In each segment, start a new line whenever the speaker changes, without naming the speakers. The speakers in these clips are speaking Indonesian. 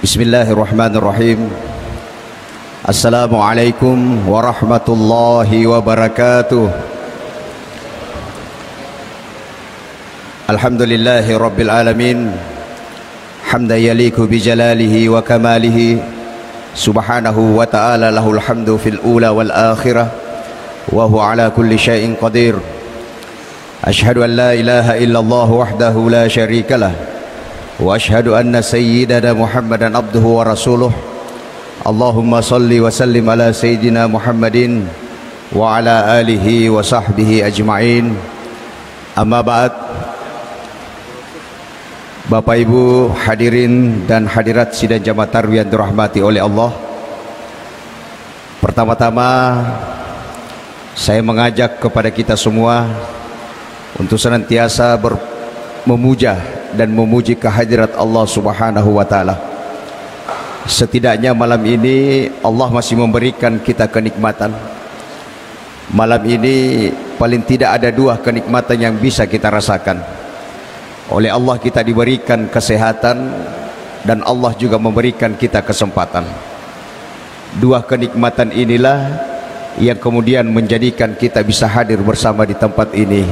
Bismillahirrahmanirrahim. Assalamualaikum warahmatullahi wabarakatuh. Alhamdulillahi rabbil alamin, hamdan yaliku bijalalihi wa kamalihi, subhanahu wa ta'ala lahul hamdu fil ula wal akhirah, wa huwa ala kulli syai'in qadir. Ashhadu an la ilaha illallah wahdahu la syarika lah, wa ashhadu anna sayyidana Muhammadan abduhu wa rasuluh. Allahumma salli wa sallim ala sayyidina Muhammadin wa ala alihi wa sahbihi ajma'in. Amma ba'd. Bapak Ibu hadirin dan hadirat sidang jamaah tarawih yang dirahmati oleh Allah, pertama-tama saya mengajak kepada kita semua untuk senantiasa memuja dan memuji kehadirat Allah Subhanahu wa ta'ala. Setidaknya malam ini Allah masih memberikan kita kenikmatan. Malam ini paling tidak ada dua kenikmatan yang bisa kita rasakan. Oleh Allah kita diberikan kesehatan, dan Allah juga memberikan kita kesempatan. Dua kenikmatan inilah yang kemudian menjadikan kita bisa hadir bersama di tempat ini,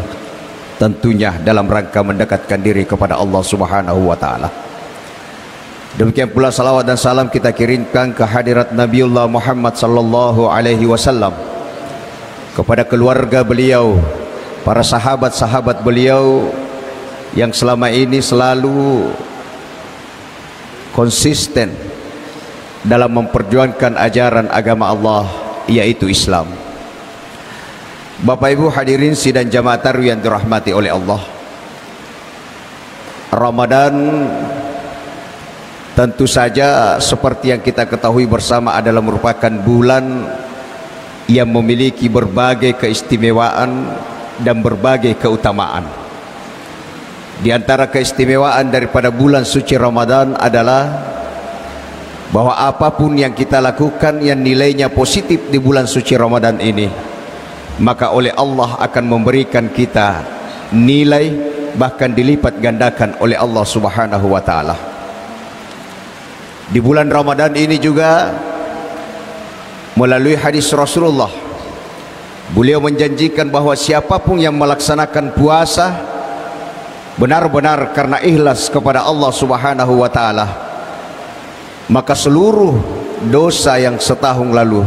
tentunya dalam rangka mendekatkan diri kepada Allah Subhanahu wa ta'ala. Demikian pula salawat dan salam kita kirimkan ke hadirat Nabiullah Muhammad sallallahu alaihi wasallam, kepada keluarga beliau, para sahabat-sahabat beliau yang selama ini selalu konsisten dalam memperjuangkan ajaran agama Allah, yaitu Islam. Bapak Ibu hadirin sidang jamaah tarawih yang dirahmati oleh Allah, Ramadan tentu saja seperti yang kita ketahui bersama adalah merupakan bulan yang memiliki berbagai keistimewaan dan berbagai keutamaan. Di antara keistimewaan daripada bulan suci Ramadan adalah bahwa apapun yang kita lakukan yang nilainya positif di bulan suci Ramadan ini, maka oleh Allah akan memberikan kita nilai bahkan dilipat gandakan oleh Allah Subhanahu wa ta'ala. Di bulan Ramadan ini juga melalui hadis Rasulullah, beliau menjanjikan bahwa siapapun yang melaksanakan puasa benar-benar karena ikhlas kepada Allah Subhanahu wa ta'ala, maka seluruh dosa yang setahun lalu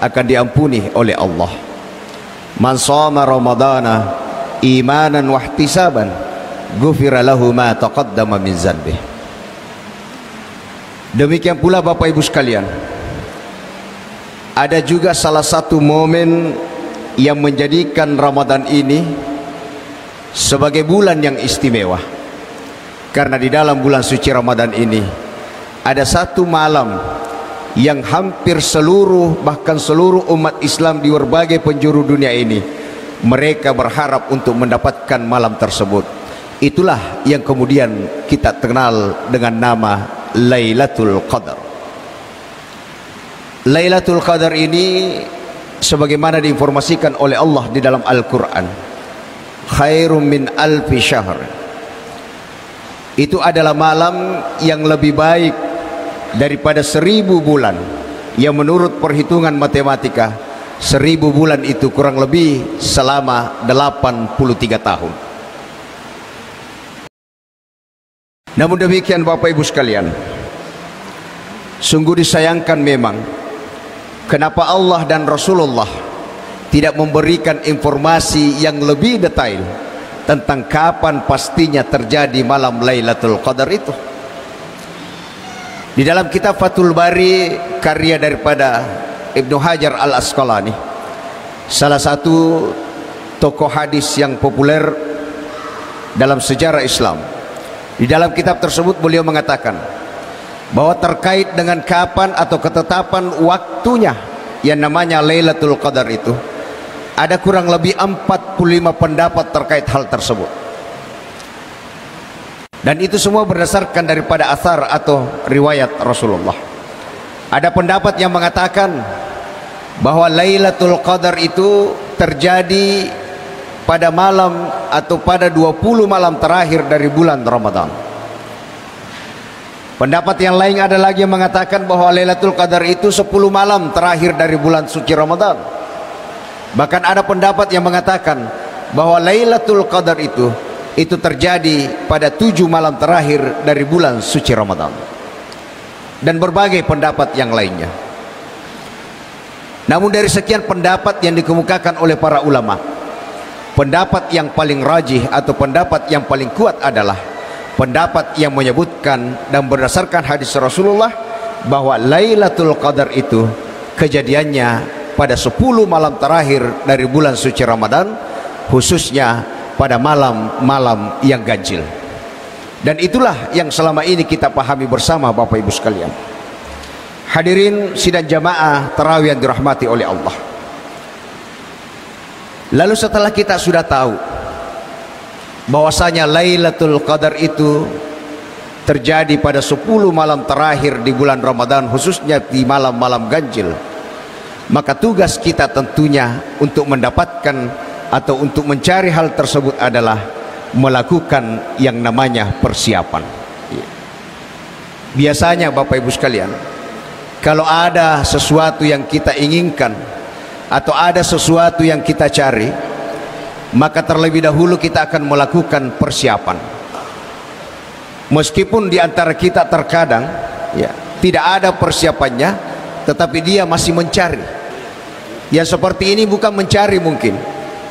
akan diampuni oleh Allah. Man shoma ramadana imanan wa ihtisaban ghufira lahu ma taqaddama min dzanbihi. Demikian pula Bapak Ibu sekalian, ada juga salah satu momen yang menjadikan Ramadan ini sebagai bulan yang istimewa, karena di dalam bulan suci Ramadan ini ada satu malam yang hampir seluruh, bahkan seluruh umat Islam di berbagai penjuru dunia ini, mereka berharap untuk mendapatkan malam tersebut. Itulah yang kemudian kita kenal dengan nama Lailatul Qadar. Lailatul Qadar ini sebagaimana diinformasikan oleh Allah di dalam Al-Quran, khairum min alfi syahr. Itu adalah malam yang lebih baik daripada 1000 bulan, yang menurut perhitungan matematika 1000 bulan itu kurang lebih selama 83 tahun. Namun demikian Bapak Ibu sekalian, sungguh disayangkan memang kenapa Allah dan Rasulullah tidak memberikan informasi yang lebih detail tentang kapan pastinya terjadi malam Lailatul Qadar itu. Di dalam kitab Fathul Bari, karya daripada Ibnu Hajar Al-Asqalani, salah satu tokoh hadis yang populer dalam sejarah Islam, di dalam kitab tersebut beliau mengatakan bahwa terkait dengan kapan atau ketetapan waktunya yang namanya Lailatul Qadar itu, ada kurang lebih 45 pendapat terkait hal tersebut. Dan itu semua berdasarkan daripada asar atau riwayat Rasulullah. Ada pendapat yang mengatakan bahwa Lailatul Qadar itu terjadi pada malam atau pada 20 malam terakhir dari bulan Ramadan. Pendapat yang lain ada lagi yang mengatakan bahwa Lailatul Qadar itu 10 malam terakhir dari bulan suci Ramadan. Bahkan ada pendapat yang mengatakan bahwa Lailatul Qadar itu terjadi pada 7 malam terakhir dari bulan suci Ramadan. Dan berbagai pendapat yang lainnya. Namun dari sekian pendapat yang dikemukakan oleh para ulama, pendapat yang paling rajih atau pendapat yang paling kuat adalah pendapat yang menyebutkan dan berdasarkan hadis Rasulullah bahwa Lailatul Qadar itu kejadiannya pada 10 malam terakhir dari bulan suci Ramadan, khususnya pada malam-malam yang ganjil. Dan itulah yang selama ini kita pahami bersama Bapak Ibu sekalian. Hadirin sidang jamaah tarawih yang dirahmati oleh Allah. Lalu setelah kita sudah tahu bahwasanya Lailatul Qadar itu terjadi pada 10 malam terakhir di bulan Ramadan, khususnya di malam-malam ganjil, maka tugas kita tentunya untuk mendapatkan atau untuk mencari hal tersebut adalah melakukan yang namanya persiapan. Biasanya Bapak Ibu sekalian, kalau ada sesuatu yang kita inginkan atau ada sesuatu yang kita cari, maka terlebih dahulu kita akan melakukan persiapan. Meskipun di antara kita terkadang tidak ada persiapannya, tetapi dia masih mencari. Yang seperti ini bukan mencari mungkin,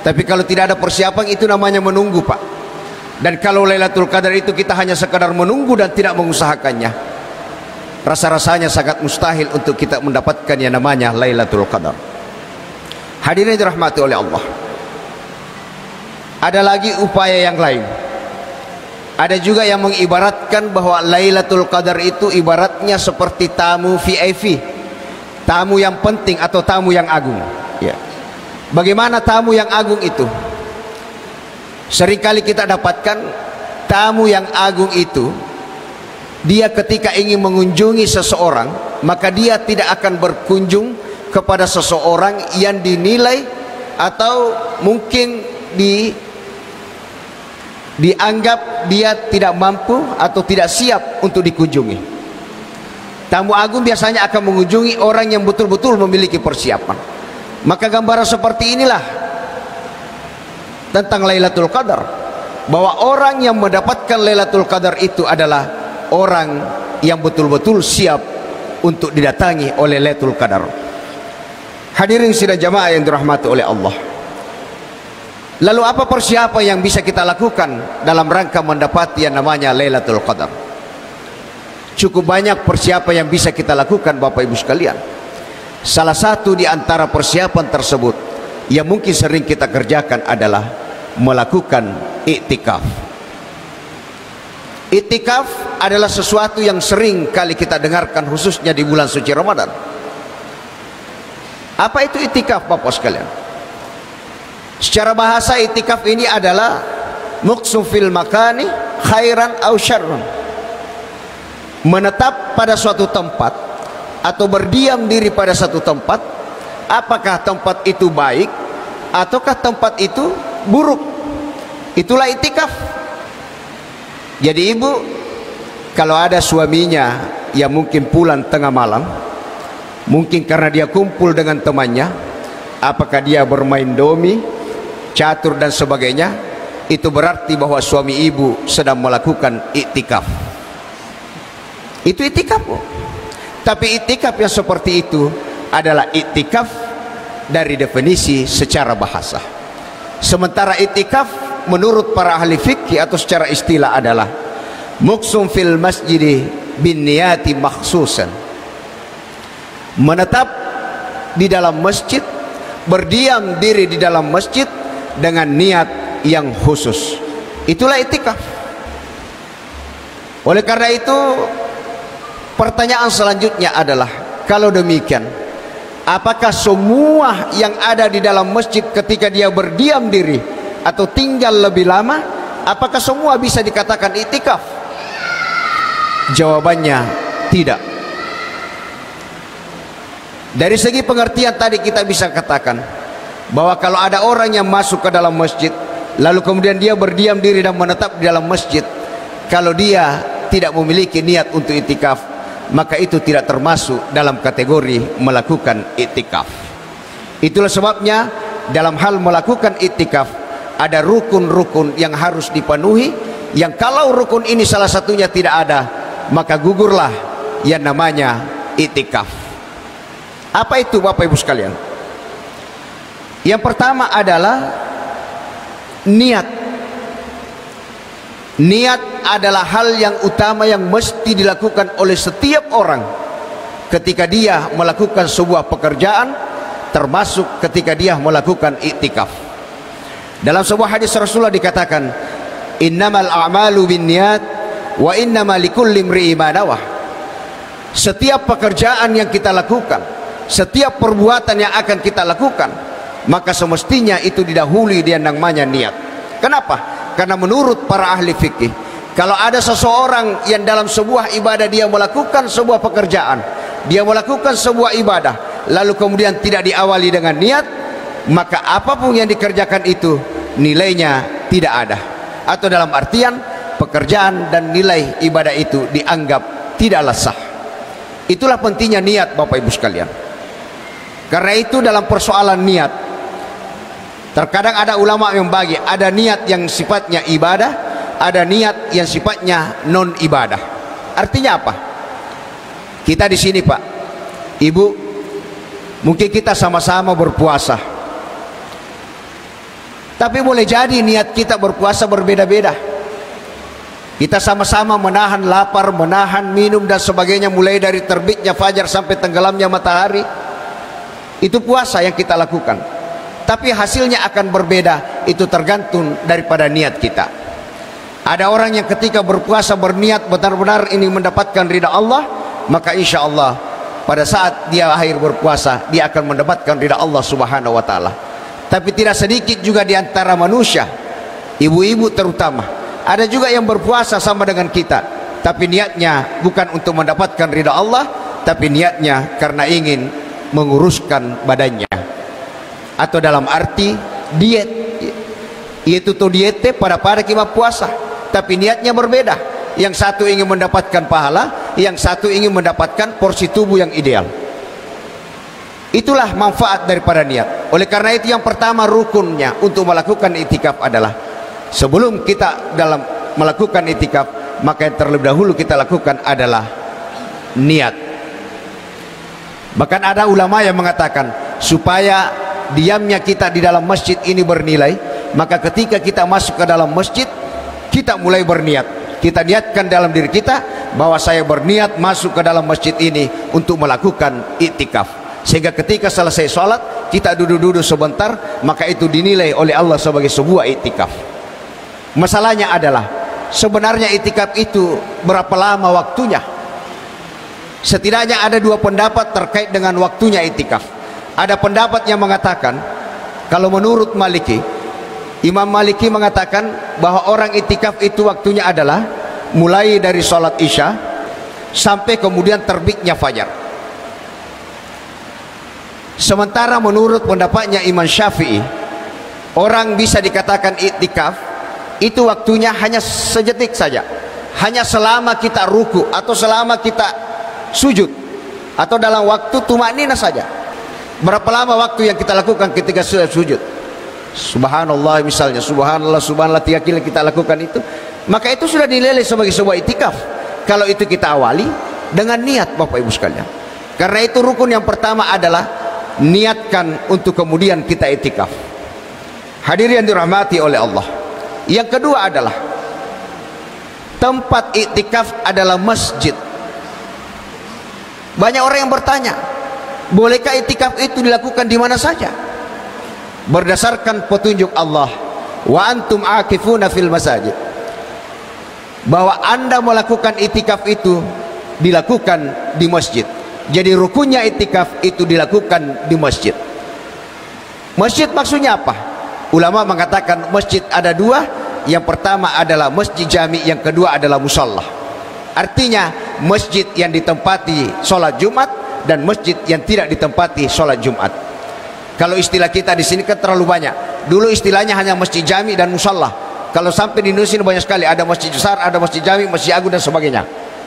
tapi kalau tidak ada persiapan itu namanya menunggu, Pak. Dan kalau Lailatul Qadar itu kita hanya sekadar menunggu dan tidak mengusahakannya, rasa-rasanya sangat mustahil untuk kita mendapatkan yang namanya Lailatul Qadar. Hadirin dirahmati oleh Allah. Ada lagi upaya yang lain. Ada juga yang mengibaratkan bahwa Lailatul Qadar itu ibaratnya seperti tamu VIP, tamu yang penting atau tamu yang agung. Bagaimana tamu yang agung itu? Seringkali kita dapatkan tamu yang agung itu, dia ketika ingin mengunjungi seseorang, maka dia tidak akan berkunjung kepada seseorang yang dinilai atau mungkin dianggap dia tidak mampu atau tidak siap untuk dikunjungi. Tamu agung biasanya akan mengunjungi orang yang betul-betul memiliki persiapan. Maka gambaran seperti inilah tentang Lailatul Qadar, bahwa orang yang mendapatkan Lailatul Qadar itu adalah orang yang betul-betul siap untuk didatangi oleh Lailatul Qadar. Hadirin sidang jamaah yang dirahmati oleh Allah. Lalu apa persiapan yang bisa kita lakukan dalam rangka mendapati yang namanya Lailatul Qadar? Cukup banyak persiapan yang bisa kita lakukan Bapak Ibu sekalian. Salah satu di antara persiapan tersebut yang mungkin sering kita kerjakan adalah melakukan iktikaf. Iktikaf adalah sesuatu yang sering kali kita dengarkan khususnya di bulan suci Ramadan. Apa itu iktikaf Bapak sekalian? Secara bahasa iktikaf ini adalah muqsum fil makani khairan aw syarran. Menetap pada suatu tempat atau berdiam diri pada satu tempat, apakah tempat itu baik ataukah tempat itu buruk. Itulah iktikaf. Jadi ibu, kalau ada suaminya yang mungkin pulang tengah malam, mungkin karena dia kumpul dengan temannya, apakah dia bermain domi, catur dan sebagainya, itu berarti bahwa suami ibu sedang melakukan iktikaf. Itu iktikaf. Tapi iktikaf yang seperti itu adalah iktikaf dari definisi secara bahasa. Sementara iktikaf menurut para ahli fikih atau secara istilah adalah muqsum fil masjidi bin niyati makhsusan. Menetap di dalam masjid, berdiam diri di dalam masjid dengan niat yang khusus. Itulah iktikaf. Oleh karena itu, pertanyaan selanjutnya adalah, kalau demikian, apakah semua yang ada di dalam masjid ketika dia berdiam diri atau tinggal lebih lama, apakah semua bisa dikatakan iktikaf? Jawabannya tidak. Dari segi pengertian tadi kita bisa katakan bahwa kalau ada orang yang masuk ke dalam masjid lalu kemudian dia berdiam diri dan menetap di dalam masjid, kalau dia tidak memiliki niat untuk iktikaf, maka itu tidak termasuk dalam kategori melakukan iktikaf. Itulah sebabnya dalam hal melakukan iktikaf ada rukun-rukun yang harus dipenuhi, yang kalau rukun ini salah satunya tidak ada, maka gugurlah yang namanya iktikaf. Apa itu Bapak Ibu sekalian? Yang pertama adalah niat. Niat adalah hal yang utama yang mesti dilakukan oleh setiap orang ketika dia melakukan sebuah pekerjaan, termasuk ketika dia melakukan iktikaf. Dalam sebuah hadis Rasulullah dikatakan, innamal a'malu binniyat wa innamal likulli imri'in ma nawah. Setiap pekerjaan yang kita lakukan, setiap perbuatan yang akan kita lakukan, maka semestinya itu didahului dia namanya niat. Kenapa? Karena menurut para ahli fikih, kalau ada seseorang yang dalam sebuah ibadah dia melakukan sebuah pekerjaan, dia melakukan sebuah ibadah, lalu kemudian tidak diawali dengan niat, maka apapun yang dikerjakan itu nilainya tidak ada. Atau dalam artian pekerjaan dan nilai ibadah itu dianggap tidaklah sah. Itulah pentingnya niat Bapak Ibu sekalian. Karena itu dalam persoalan niat, terkadang ada ulama yang bagi, ada niat yang sifatnya ibadah, ada niat yang sifatnya non ibadah. Artinya apa? Kita di sini Pak, Ibu, mungkin kita sama-sama berpuasa, tapi boleh jadi niat kita berpuasa berbeda-beda. Kita sama-sama menahan lapar, menahan minum dan sebagainya, mulai dari terbitnya fajar sampai tenggelamnya matahari. Itu puasa yang kita lakukan, tapi hasilnya akan berbeda. Itu tergantung daripada niat kita. Ada orang yang ketika berpuasa berniat benar-benar ini mendapatkan ridha Allah, maka insya Allah pada saat dia akhir berpuasa dia akan mendapatkan ridha Allah Subhanahu wa ta'ala. Tapi tidak sedikit juga di antara manusia, ibu-ibu terutama, ada juga yang berpuasa sama dengan kita, tapi niatnya bukan untuk mendapatkan ridha Allah, tapi niatnya karena ingin menguruskan badannya, atau dalam arti diet, yaitu to diete pada kima puasa, tapi niatnya berbeda. Yang satu ingin mendapatkan pahala, yang satu ingin mendapatkan porsi tubuh yang ideal. Itulah manfaat daripada niat. Oleh karena itu yang pertama rukunnya untuk melakukan iktikaf adalah, sebelum kita dalam melakukan iktikaf, maka yang terlebih dahulu kita lakukan adalah niat. Bahkan ada ulama yang mengatakan supaya diamnya kita di dalam masjid ini bernilai, maka ketika kita masuk ke dalam masjid, kita mulai berniat. Kita niatkan dalam diri kita bahwa saya berniat masuk ke dalam masjid ini untuk melakukan iktikaf. Sehingga ketika selesai sholat, kita duduk-duduk sebentar, maka itu dinilai oleh Allah sebagai sebuah iktikaf. Masalahnya adalah, sebenarnya iktikaf itu berapa lama waktunya? Setidaknya ada dua pendapat terkait dengan waktunya iktikaf. Ada pendapat yang mengatakan, kalau menurut Maliki, Imam Maliki mengatakan bahwa orang iktikaf itu waktunya adalah mulai dari sholat isya sampai kemudian terbitnya fajar. Sementara menurut pendapatnya Imam Syafi'i, orang bisa dikatakan iktikaf itu waktunya hanya sejetik saja, hanya selama kita ruku atau selama kita sujud, atau dalam waktu tumaknina saja. Berapa lama waktu yang kita lakukan ketika sujud? Subhanallah misalnya, subhanallah, subhanallah 3 kali kita lakukan itu, maka itu sudah dinilai sebagai sebuah iktikaf. Kalau itu kita awali dengan niat Bapak Ibu sekalian. Karena itu rukun yang pertama adalah niatkan untuk kemudian kita iktikaf. Hadirin yang dirahmati oleh Allah. Yang kedua adalah tempat iktikaf adalah masjid. Banyak orang yang bertanya, bolehkah iktikaf itu dilakukan di mana saja? Berdasarkan petunjuk Allah, wa antum akifuna fil masajid, bahwa Anda melakukan iktikaf itu dilakukan di masjid. Jadi rukunnya iktikaf itu dilakukan di masjid. Masjid maksudnya apa? Ulama mengatakan masjid ada dua. Yang pertama adalah masjid jami, yang kedua adalah musalla. Artinya masjid yang ditempati sholat Jumat dan masjid yang tidak ditempati sholat Jumat. Kalau istilah kita di sini kan terlalu banyak. Dulu istilahnya hanya masjid jami dan musalla. Kalau sampai di Indonesia banyak sekali, ada masjid besar, ada masjid jami, masjid agung dan sebagainya.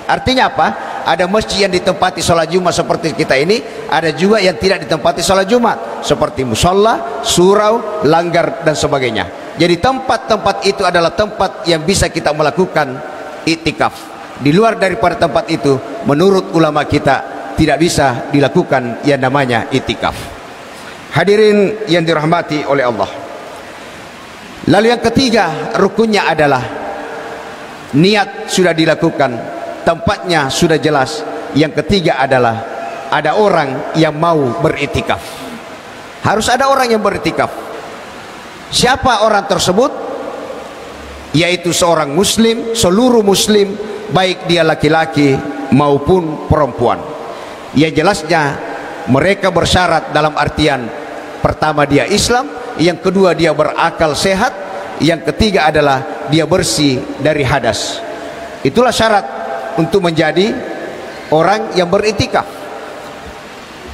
Artinya apa? Ada masjid yang ditempati sholat Jumat seperti kita ini, ada juga yang tidak ditempati sholat Jumat seperti musalla, surau, langgar dan sebagainya. Jadi tempat-tempat itu adalah tempat yang bisa kita melakukan iktikaf. Di luar daripada tempat itu, menurut ulama kita tidak bisa dilakukan yang namanya iktikaf. Hadirin yang dirahmati oleh Allah. Lalu yang ketiga rukunnya adalah niat sudah dilakukan, tempatnya sudah jelas. Yang ketiga adalah ada orang yang mau beriktikaf. Harus ada orang yang beriktikaf. Siapa orang tersebut? Yaitu seorang muslim, seluruh muslim, baik dia laki-laki maupun perempuan. Ya jelasnya mereka bersyarat dalam artian pertama dia Islam, yang kedua dia berakal sehat, yang ketiga adalah dia bersih dari hadas. Itulah syarat untuk menjadi orang yang beriktikaf.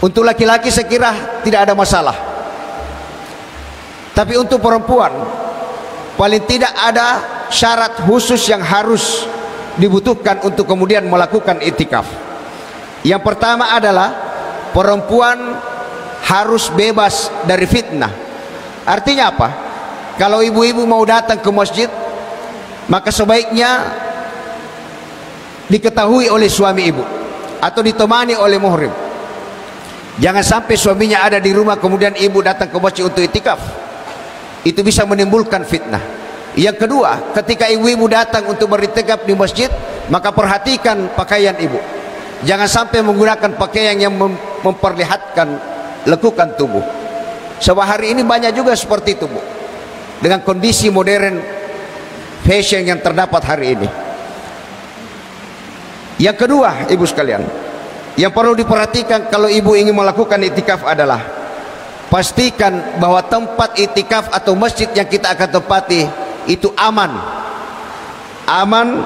Untuk laki-laki saya kira tidak ada masalah. Tapi untuk perempuan paling tidak ada syarat khusus yang harus dibutuhkan untuk kemudian melakukan iktikaf. Yang pertama adalah perempuan harus bebas dari fitnah. Artinya apa? Kalau ibu-ibu mau datang ke masjid, maka sebaiknya diketahui oleh suami ibu atau ditemani oleh muhrim. Jangan sampai suaminya ada di rumah kemudian ibu datang ke masjid untuk iktikaf. Itu bisa menimbulkan fitnah. Yang kedua, ketika ibu-ibu datang untuk beriktikaf di masjid, maka perhatikan pakaian ibu. Jangan sampai menggunakan pakaian yang memperlihatkan lekukan tubuh. Sebab hari ini banyak juga seperti itu, Bu. Dengan kondisi modern fashion yang terdapat hari ini. Yang kedua, ibu sekalian, yang perlu diperhatikan kalau ibu ingin melakukan iktikaf adalah pastikan bahwa tempat iktikaf atau masjid yang kita akan tempati itu aman. Aman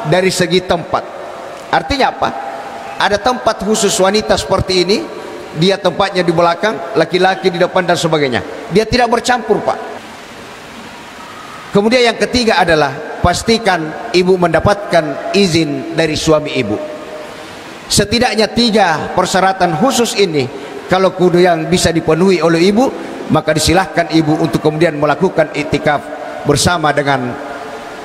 dari segi tempat. Artinya apa? Ada tempat khusus wanita seperti ini, dia tempatnya di belakang, laki-laki di depan dan sebagainya. Dia tidak bercampur, Pak. Kemudian yang ketiga adalah pastikan ibu mendapatkan izin dari suami ibu. Setidaknya 3 persyaratan khusus ini kalau kemudian bisa dipenuhi oleh ibu, maka disilahkan ibu untuk kemudian melakukan iktikaf bersama dengan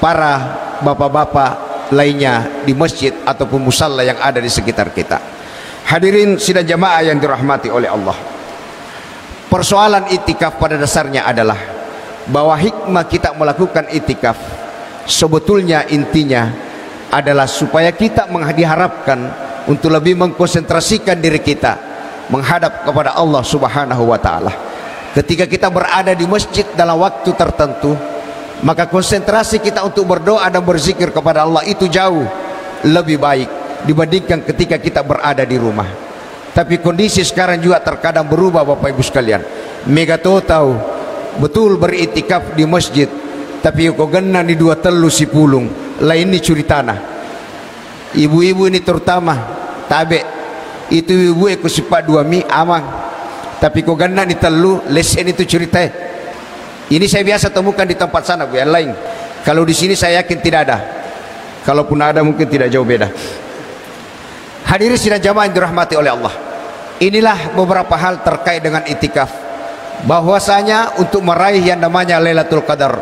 para bapak-bapak lainnya di masjid ataupun musalla yang ada di sekitar kita. Hadirin sidang jamaah yang dirahmati oleh Allah. Persoalan iktikaf pada dasarnya adalah bahwa hikmah kita melakukan iktikaf sebetulnya intinya adalah supaya kita diharapkan untuk lebih mengkonsentrasikan diri kita menghadap kepada Allah Subhanahu wa taala. Ketika kita berada di masjid dalam waktu tertentu, maka konsentrasi kita untuk berdoa dan berzikir kepada Allah itu jauh lebih baik dibandingkan ketika kita berada di rumah. Tapi kondisi sekarang juga terkadang berubah, Bapak Ibu sekalian. Mega tahu betul beriktikaf di masjid, tapi kok genna di 2 telu si pulung lain ni curi tanah. Ibu-ibu ini terutama tabe itu ibu aku sifat 2 mi amang, tapi kok genna di telu lesen itu cerita. Ini saya biasa temukan di tempat sana, Bu, yang lain. Kalau di sini saya yakin tidak ada. Kalaupun ada mungkin tidak jauh beda. Hadirin sidang jamaah yang dirahmati oleh Allah. Inilah beberapa hal terkait dengan iktikaf. Bahwasanya untuk meraih yang namanya Lailatul Qadar,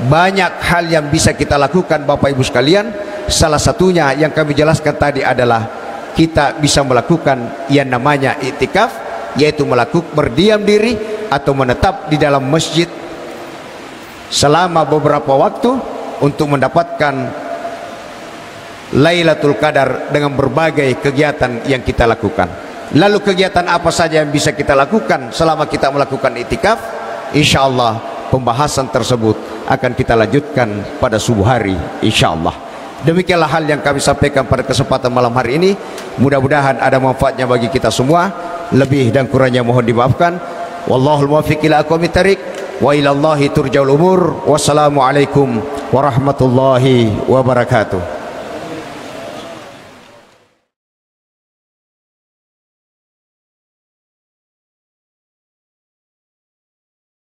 banyak hal yang bisa kita lakukan, Bapak Ibu sekalian. Salah satunya yang kami jelaskan tadi adalah kita bisa melakukan yang namanya iktikaf, yaitu berdiam diri atau menetap di dalam masjid selama beberapa waktu untuk mendapatkan Lailatul Qadar dengan berbagai kegiatan yang kita lakukan. Lalu kegiatan apa saja yang bisa kita lakukan selama kita melakukan iktikaf? Insyaallah pembahasan tersebut akan kita lanjutkan pada subuh hari, insyaallah. Demikianlah hal yang kami sampaikan pada kesempatan malam hari ini. Mudah-mudahan ada manfaatnya bagi kita semua. Lebih dan kurangnya mohon dimaafkan. Wallahul muwaffiq ila aqwamit thariq wa ila Allahi turja'ul umur. Wassalamualaikum warahmatullahi wabarakatuh.